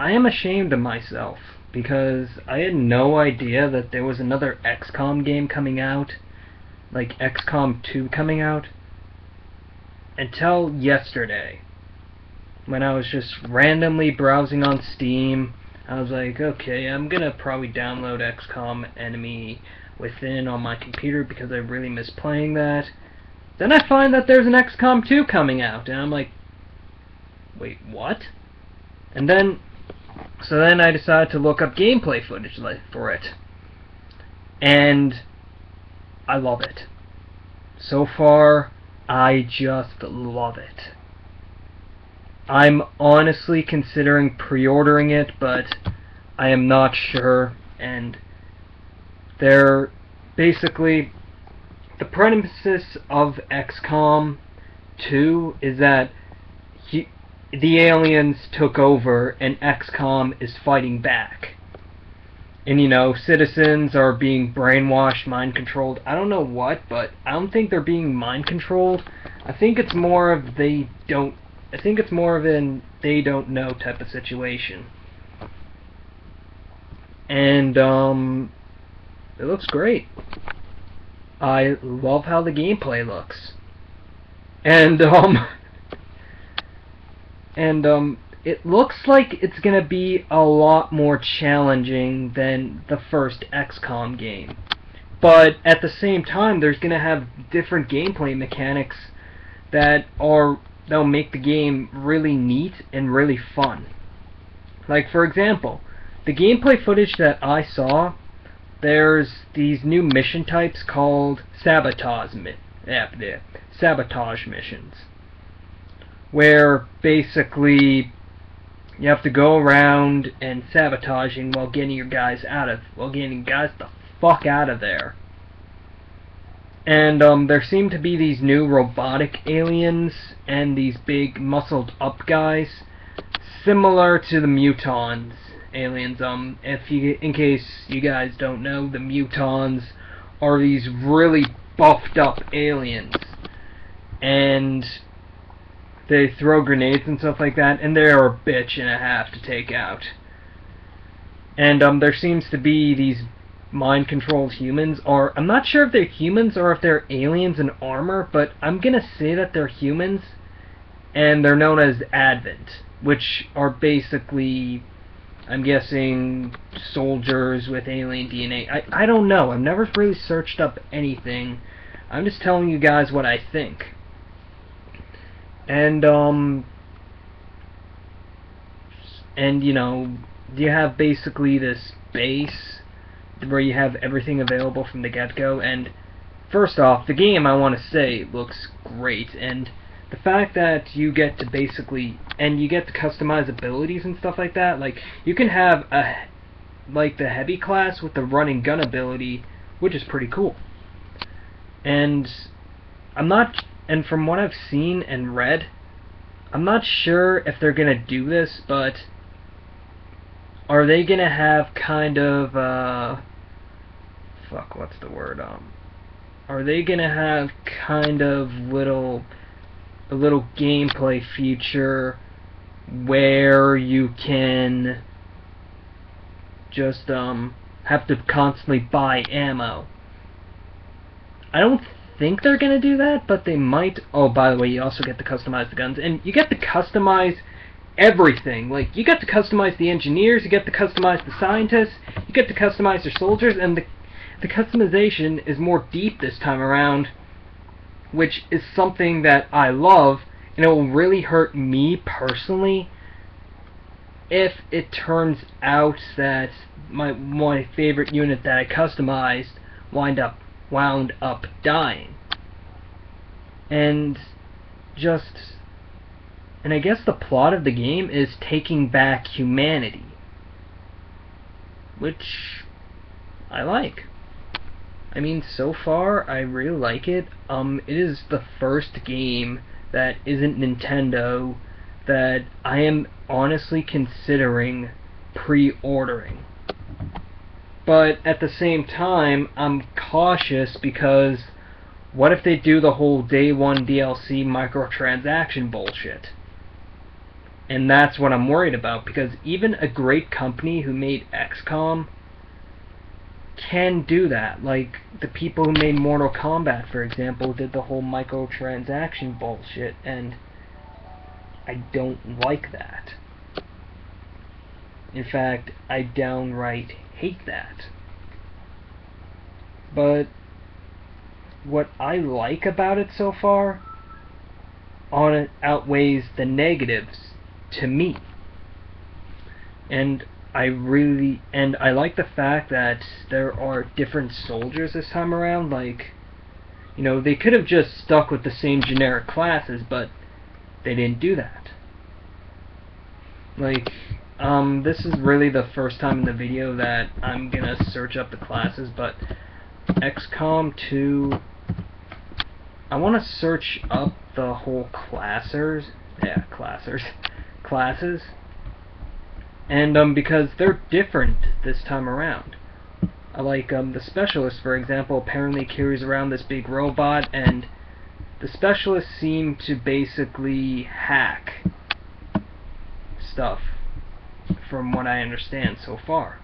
I am ashamed of myself because I had no idea that there was another XCOM game coming out, like XCOM 2 coming out, until yesterday, when I was just randomly browsing on Steam. I was like, okay, I'm gonna probably download XCOM Enemy Within on my computer because I really miss playing that. Then I find that there's an XCOM 2 coming out, and I'm like, wait, what? And then, so then I decided to look up gameplay footage for it. And I love it. So far, I just love it. I'm honestly considering pre-ordering it, but I am not sure. And they're basically, the premises of XCOM 2 is that the aliens took over and XCOM is fighting back. And, you know, citizens are being brainwashed, mind-controlled. I don't know what, but I don't think they're being mind-controlled. I think it's more of an they don't know type of situation. And, it looks great. I love how the gameplay looks. And, it looks like it's gonna be a lot more challenging than the first XCOM game. But at the same time, there's gonna have different gameplay mechanics that'll make the game really neat and really fun. Like, for example, the gameplay footage that I saw, there's these new mission types called sabotage missions, where basically you have to go around and sabotaging while getting guys the fuck out of there. And there seem to be these new robotic aliens and these big muscled up guys, similar to the Mutons aliens. In case you guys don't know, the Mutons are these really buffed up aliens, and they throw grenades and stuff like that, and they're a bitch and a half to take out. And there seems to be these mind-controlled humans, or I'm not sure if they're humans or if they're aliens in armor, but I'm gonna say that they're humans, and they're known as Advent, which are basically, I'm guessing, soldiers with alien DNA. I don't know. I've never really searched up anything. I'm just telling you guys what I think. And you know, you have basically this base where you have everything available from the get-go. And first off, the game, I want to say, looks great. And the fact that you get to basically, and you get to customize abilities and stuff like that, like, you can have like the heavy class with the running gun ability, which is pretty cool. And from what I've seen and read, I'm not sure if they're gonna do this, but are they gonna have kind of are they gonna have kind of a little gameplay feature where you can just have to constantly buy ammo? I don't think they're gonna do that, but they might. Oh, by the way, you also get to customize the guns, and you get to customize everything. Like, you get to customize the engineers, you get to customize the scientists, you get to customize your soldiers, and the customization is more deep this time around, which is something that I love, and it will really hurt me personally if it turns out that my favorite unit that I customized wound up dying. And I guess the plot of the game is taking back humanity, which I like. I mean, so far, I really like it. It is the first game that isn't Nintendo that I am honestly considering pre-ordering. But at the same time, I'm cautious because what if they do the whole day one DLC microtransaction bullshit? And that's what I'm worried about, because even a great company who made Xcom can do that. Like, the people who made Mortal Kombat, for example, did the whole microtransaction bullshit, and I don't like that. In fact, I downright hate that. But what I like about it so far outweighs the negatives to me. And I like the fact that there are different soldiers this time around. Like, you know, they could have just stuck with the same generic classes, but they didn't do that. Like, this is really the first time in the video that I'm gonna search up the classes, but Xcom 2, I want to search up the whole classes, and because they're different this time around. Like, the Specialist, for example, apparently carries around this big robot, and the Specialists seem to basically hack stuff, from what I understand so far.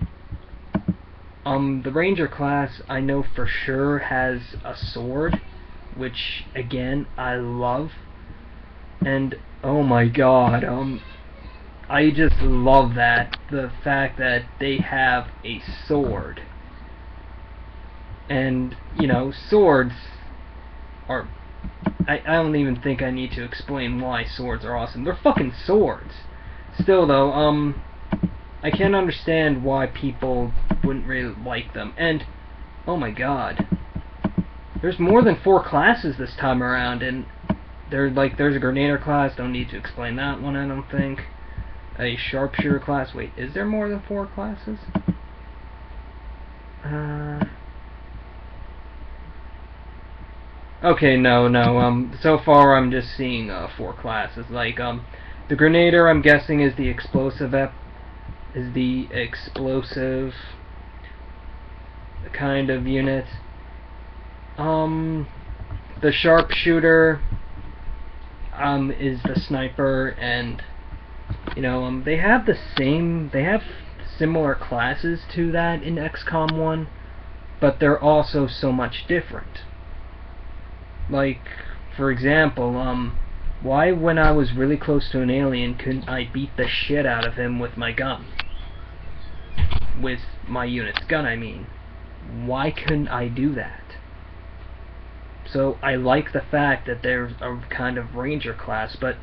The Ranger class, I know for sure, has a sword, which, again, I love. And, oh my god, I just love that, the fact that they have a sword. And, you know, swords are... I don't even think I need to explain why swords are awesome. They're fucking swords. Still, though, I can't understand why people wouldn't really like them. And, oh my god, there's more than 4 classes this time around, and there's a Grenadier class, don't need to explain that one, I don't think. A Sharpshooter class, wait, is there more than 4 classes? Okay, no, so far I'm just seeing 4 classes. Like, the Grenadier, I'm guessing, is the explosive kind of unit. The Sharpshooter is the sniper, and you know, they have similar classes to that in XCOM 1, but they're also so much different. Like, for example, why when I was really close to an alien couldn't I beat the shit out of him with my gun? With my unit's gun, I mean. Why couldn't I do that? So I like the fact that there's a kind of Ranger class, but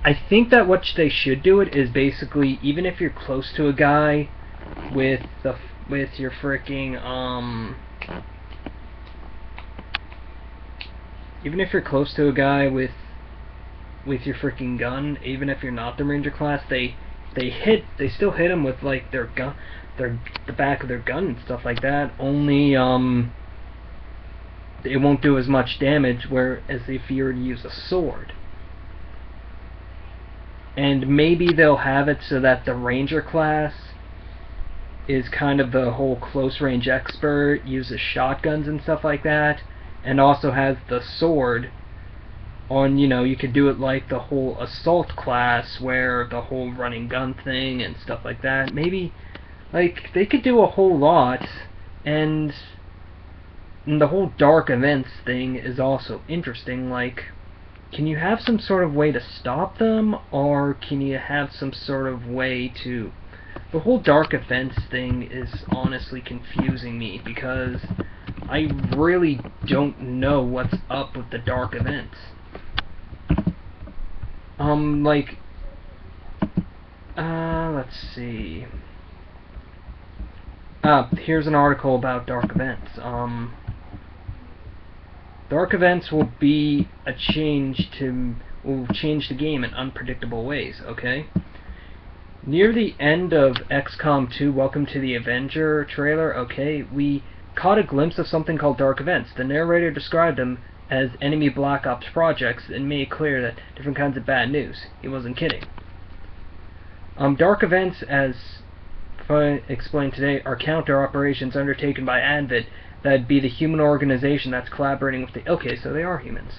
I think that what they should do it is basically, even if you're close to a guy with your freaking even if you're close to a guy with your freaking gun, even if you're not the Ranger class, they still hit him with like their gun, the back of their gun and stuff like that. Only it won't do as much damage whereas if you were to use a sword. And maybe they'll have it so that the Ranger class is kind of the whole close range expert, uses shotguns and stuff like that, and also has the sword on, you know, you could do it like the whole assault class where the whole running gun thing and stuff like that. Maybe, like, they could do a whole lot, and the whole dark events thing is also interesting. Like, can you have some sort of way to stop them, or can you have some sort of way to... The whole dark events thing is honestly confusing me, because I really don't know what's up with the dark events. Let's see. Here's an article about dark events. Dark events will change the game in unpredictable ways, okay? Near the end of XCOM 2 Welcome to the Avenger trailer, okay, we caught a glimpse of something called dark events. The narrator described them as enemy Black Ops projects and made it clear that different kinds of bad news. He wasn't kidding. Dark events, as explained today, are counter-operations undertaken by Advent. That'd be the human organization that's collaborating with the... Okay, so they are humans.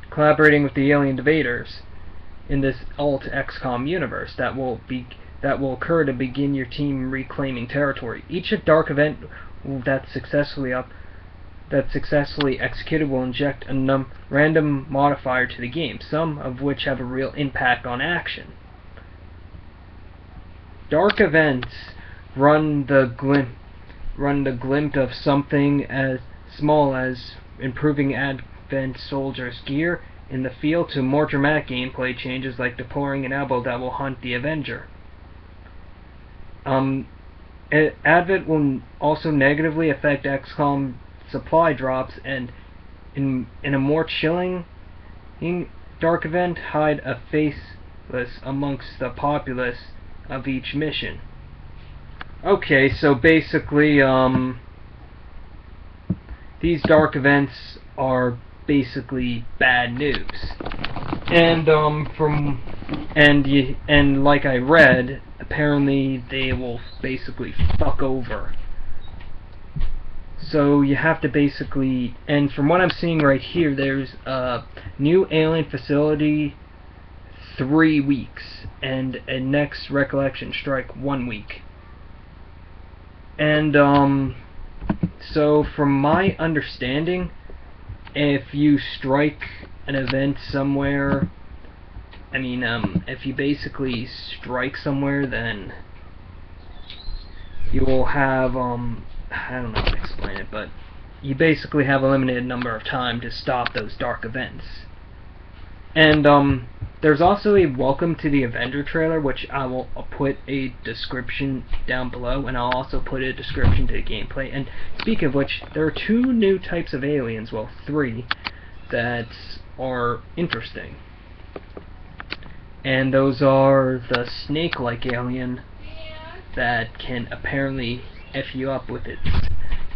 Collaborating with the alien invaders in this alt XCOM universe that will occur to begin your team reclaiming territory. Each dark event that's successfully executed will inject a random modifier to the game, some of which have a real impact on action. Dark events run the glint of something as small as improving Advent soldiers' gear in the field to more dramatic gameplay changes like deploying an elbow that will hunt the Avenger. Advent will also negatively affect XCOM supply drops, and in a more chilling dark event, hide a faceless amongst the populace of each mission. Okay, so basically, these dark events are basically bad news, and like I read, apparently they will basically fuck over. So you have to basically, and from what I'm seeing right here, there's a new alien facility 3 weeks, and a next recollection strike 1 week. And so from my understanding, if you strike an event somewhere, if you basically strike somewhere, then you will have, I don't know how to explain it, but you basically have a limited number of time to stop those dark events. And there's also a Welcome to the Avenger trailer, which I'll put a description down below, and I'll also put a description to the gameplay. And speaking of which, there are 2 new types of aliens, well 3, that are interesting. And those are the snake-like alien that can apparently F you up with it,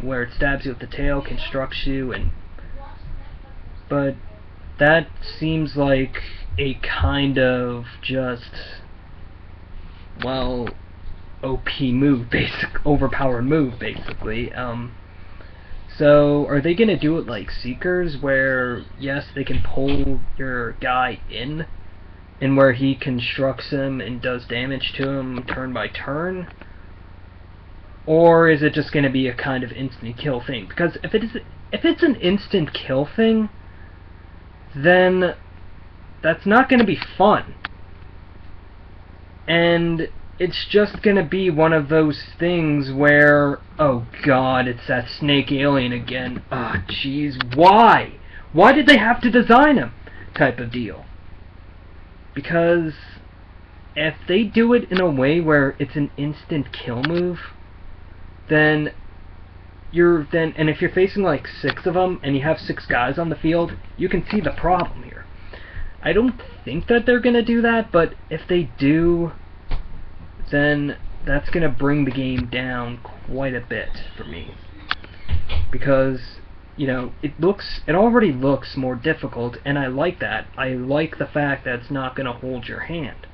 where it stabs you with the tail, constructs you, but that seems like a kind of just, well, OP move, overpowered move, basically. So are they gonna do it like Seekers, where yes, they can pull your guy in, and where he constructs him and does damage to him turn by turn? Or is it just going to be a kind of instant kill thing? Because if it's an instant kill thing, then that's not going to be fun. And it's just going to be one of those things where, oh god, it's that snake alien again. Ah, jeez, why? Why did they have to design him? Type of deal. Because if they do it in a way where it's an instant kill move, and if you're facing like 6 of them and you have 6 guys on the field, you can see the problem here. I don't think that they're gonna do that, but if they do, then that's gonna bring the game down quite a bit for me, because you know, it already looks more difficult, and I like that. I like the fact that it's not gonna hold your hand.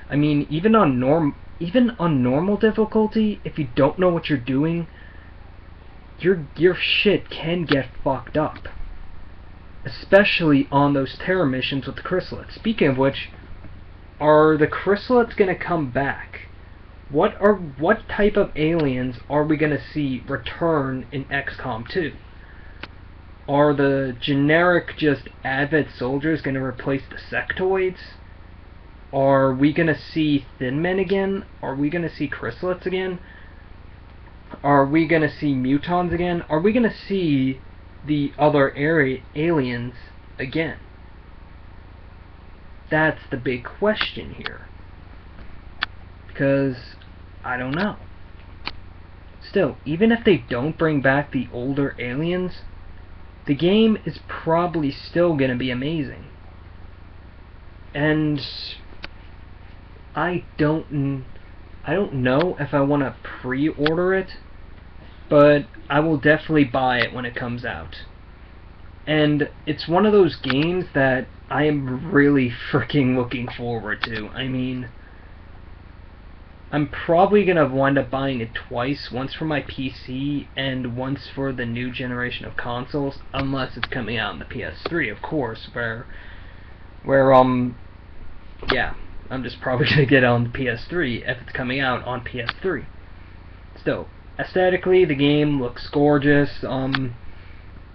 I mean, even on normal difficulty, if you don't know what you're doing, your shit can get fucked up. Especially on those terror missions with the chrysalids. Speaking of which, are the chrysalids gonna come back? What type of aliens are we gonna see return in XCOM 2? Are the generic just Advent soldiers gonna replace the sectoids? Are we gonna see Thin Men again? Are we gonna see chrysalids again? Are we gonna see mutons again? Are we gonna see the other aliens again? That's the big question here. Because I don't know. Still, even if they don't bring back the older aliens, the game is probably still gonna be amazing. And I don't know if I want to pre-order it, but I will definitely buy it when it comes out. And it's one of those games that I am really freaking looking forward to. I mean, I'm probably going to wind up buying it twice, once for my PC and once for the new generation of consoles, unless it's coming out on the PS3, of course, where yeah, I'm just probably gonna get it on the PS3 if it's coming out on PS3. Still, aesthetically, the game looks gorgeous, and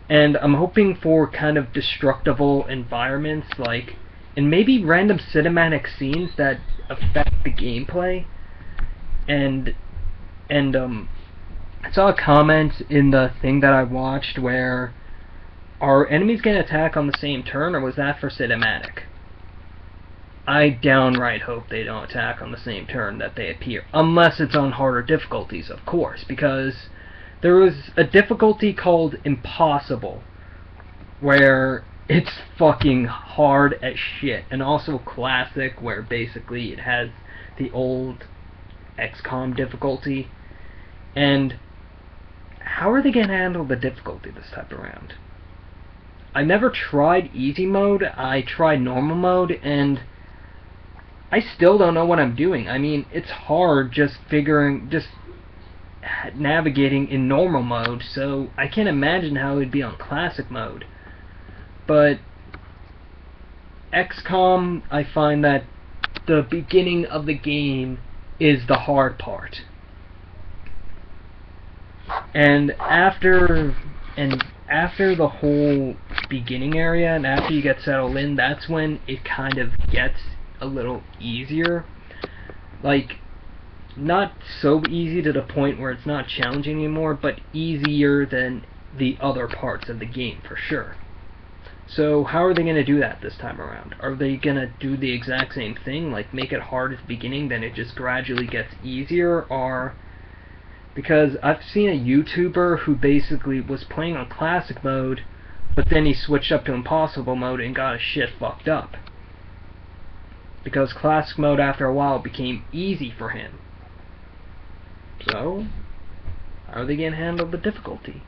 I'm hoping for kind of destructible environments, like, and maybe random cinematic scenes that affect the gameplay, and, I saw a comment in the thing that I watched where, are enemies going to attack on the same turn, or was that for cinematic? I downright hope they don't attack on the same turn that they appear. Unless it's on harder difficulties, of course, because there was a difficulty called Impossible, where it's fucking hard as shit, and also Classic, where basically it has the old XCOM difficulty. And how are they going to handle the difficulty this time around? I never tried easy mode, I tried normal mode, and I still don't know what I'm doing. I mean, it's hard just navigating in normal mode, so I can't imagine how it would be on classic mode. But XCOM, I find that the beginning of the game is the hard part. And after the whole beginning area, and after you get settled in, that's when it kind of gets a little easier. Like, not so easy to the point where it's not challenging anymore, but easier than the other parts of the game, for sure. So how are they going to do that this time around? Are they going to do the exact same thing, like make it hard at the beginning, then it just gradually gets easier, or... Because I've seen a YouTuber who basically was playing on classic mode, but then he switched up to impossible mode and got his shit fucked up. Because classic mode after a while became easy for him. So, how are they going to handle the difficulty?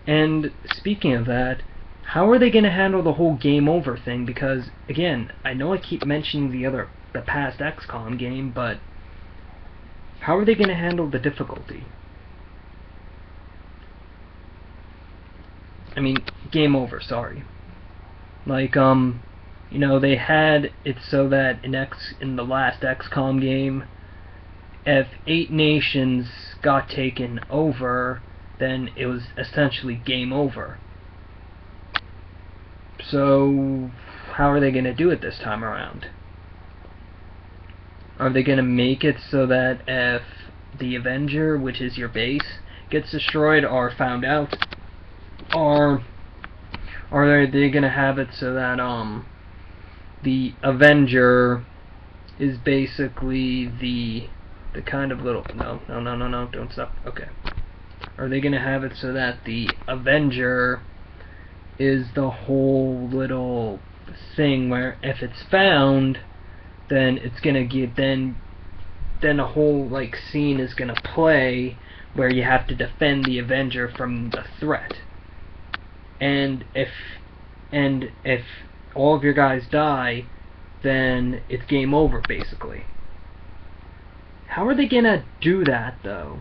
And speaking of that, how are they going to handle the whole game over thing? Because, again, I know I keep mentioning the past XCOM game, but how are they going to handle the difficulty? I mean, game over, sorry. Like, you know, they had it so that in the last XCOM game, if 8 nations got taken over, then it was essentially game over. So, how are they going to do it this time around? Are they going to make it so that if the Avenger, which is your base, gets destroyed or found out, or are they going to have it so that the Avenger is basically the kind of little... No, don't stop. Okay. Are they going to have it so that the Avenger is the whole little thing where if it's found, then it's gonna give then a whole like scene is gonna play where you have to defend the Avenger from the threat. And if all of your guys die, then it's game over basically. How are they gonna do that though?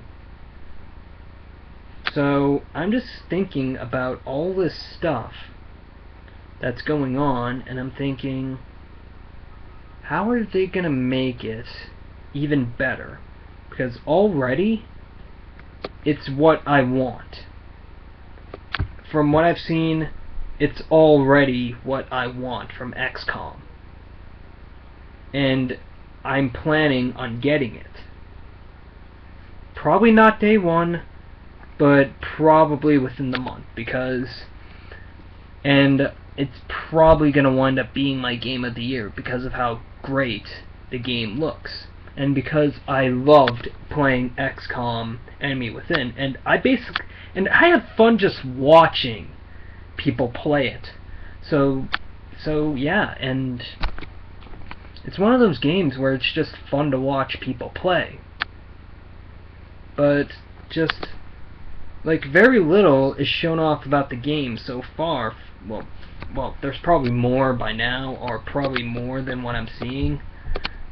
So I'm just thinking about all this stuff that's going on, and I'm thinking, how are they going to make it even better? Because already, it's what I want. From what I've seen, it's already what I want from XCOM. And I'm planning on getting it. Probably not day one, but probably within the month, and it's probably going to wind up being my game of the year because of how great the game looks, and because I loved playing XCOM Enemy Within, and I had fun just watching people play it. So yeah, and it's one of those games where it's just fun to watch people play, but just like very little is shown off about the game so far. Well, there's probably more by now, or probably more than what I'm seeing,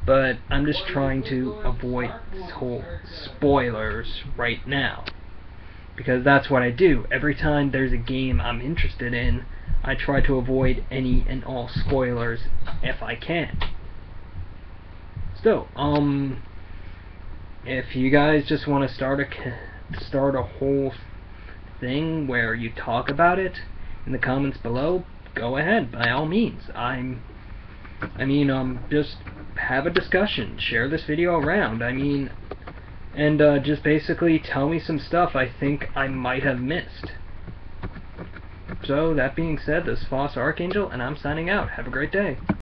but I'm just trying to avoid whole spoilers right now. because that's what I do. Every time there's a game I'm interested in, I try to avoid any and all spoilers if I can. So, if you guys just want to start a whole thing where you talk about it in the comments below, go ahead, by all means. Just have a discussion, share this video around, and just basically tell me some stuff I think I might have missed. So, that being said, this is Foss Archangel, and I'm signing out. Have a great day.